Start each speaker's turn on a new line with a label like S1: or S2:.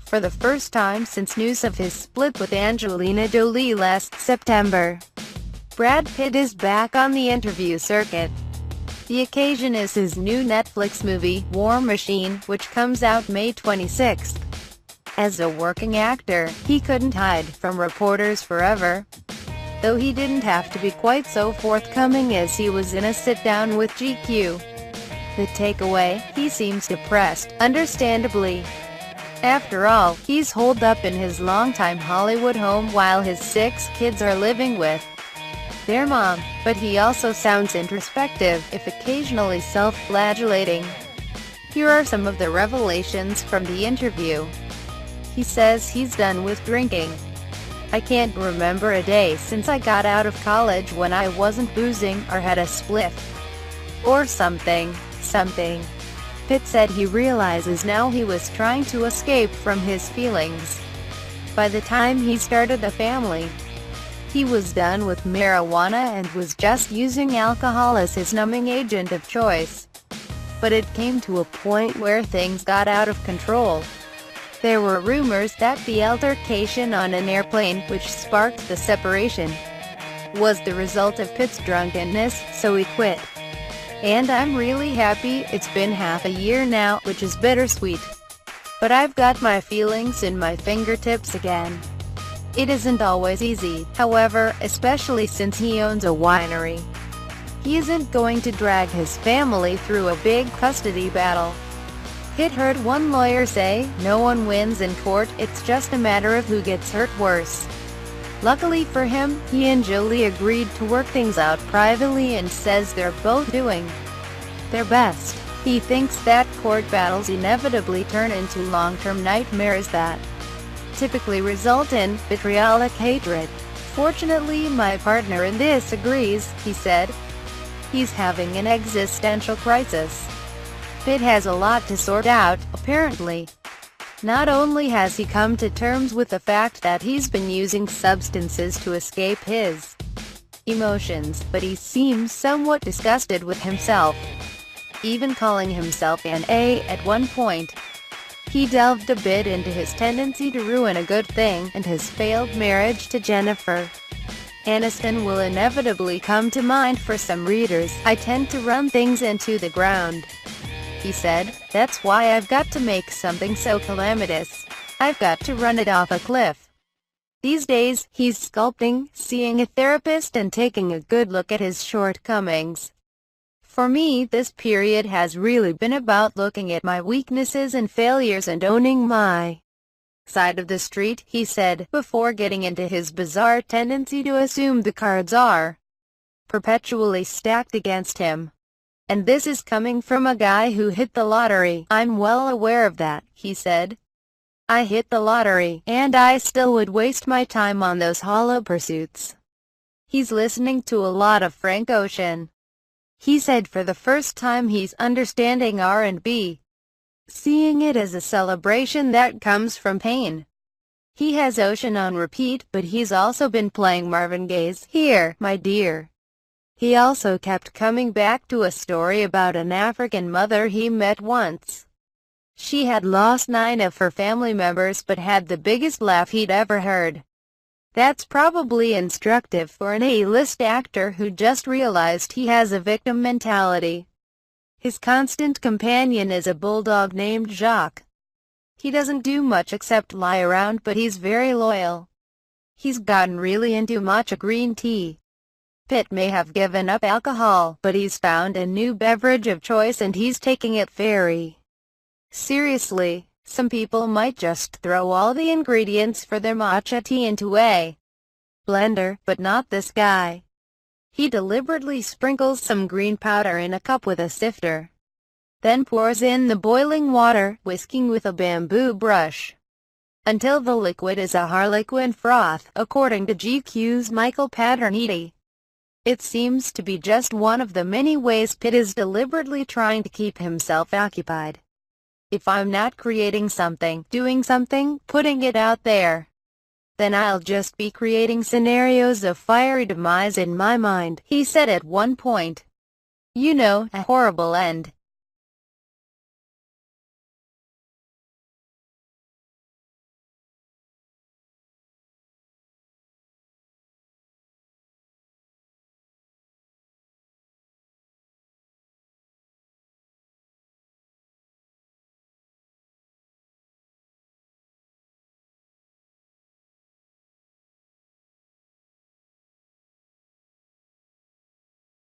S1: for the first time since news of his split with Angelina Jolie last September. Brad Pitt is back on the interview circuit. The occasion is his new Netflix movie, War Machine, which comes out May 26. As a working actor, he couldn't hide from reporters forever, though he didn't have to be quite so forthcoming as he was in a sit-down with GQ. The takeaway: he seems depressed, understandably. After all, he's holed up in his longtime Hollywood home while his 6 kids are living with their mom, but he also sounds introspective, if occasionally self-flagellating. Here are some of the revelations from the interview. He says he's done with drinking. "I can't remember a day since I got out of college when I wasn't boozing or had a spliff. Or something. Pitt said he realizes now he was trying to escape from his feelings. By the time he started a family, he was done with marijuana and was just using alcohol as his numbing agent of choice. But it came to a point where things got out of control. There were rumors that the altercation on an airplane, which sparked the separation, was the result of Pitt's drunkenness, so he quit. And I'm really happy. It's been half a year now, which is bittersweet. But I've got my feelings in my fingertips again." It isn't always easy, however, especially since he owns a winery. He isn't going to drag his family through a big custody battle. Pitt heard one lawyer say, "No one wins in court, it's just a matter of who gets hurt worse." Luckily for him, he and Jolie agreed to work things out privately and says they're both doing their best. He thinks that court battles inevitably turn into long-term nightmares that typically result in vitriolic hatred. "Fortunately, my partner in this agrees," he said. "He's having an existential crisis. Pitt has a lot to sort out, apparently. Not only has he come to terms with the fact that he's been using substances to escape his emotions, but he seems somewhat disgusted with himself, even calling himself an A at one point. He delved a bit into his tendency to ruin a good thing, and his failed marriage to Jennifer Aniston will inevitably come to mind for some readers. "I tend to run things into the ground," he said. "That's why I've got to make something so calamitous. I've got to run it off a cliff." These days, he's sculpting, seeing a therapist and taking a good look at his shortcomings. "For me, this period has really been about looking at my weaknesses and failures and owning my side of the street," he said, before getting into his bizarre tendency to assume the cards are perpetually stacked against him. "And this is coming from a guy who hit the lottery. I'm well aware of that," he said. "I hit the lottery, and I still would waste my time on those hollow pursuits." He's listening to a lot of Frank Ocean. He said for the first time he's understanding R&B, seeing it as a celebration that comes from pain. He has Ocean on repeat, but he's also been playing Marvin Gaye's "Here, My Dear." He also kept coming back to a story about an African mother he met once. She had lost 9 of her family members but had the biggest laugh he'd ever heard. That's probably instructive for an A-list actor who just realized he has a victim mentality. His constant companion is a bulldog named Jacques. He doesn't do much except lie around, but he's very loyal. He's gotten really into matcha green tea. Pitt may have given up alcohol, but he's found a new beverage of choice and he's taking it very seriously. Some people might just throw all the ingredients for their matcha tea into a blender, but not this guy. He deliberately sprinkles some green powder in a cup with a sifter, then pours in the boiling water, whisking with a bamboo brush, until the liquid is a harlequin froth, according to GQ's Michael Paterniti. It seems to be just one of the many ways Pitt is deliberately trying to keep himself occupied. "If I'm not creating something, doing something, putting it out there, then I'll just be creating scenarios of fiery demise in my mind," he said at one point. "You know, a horrible end."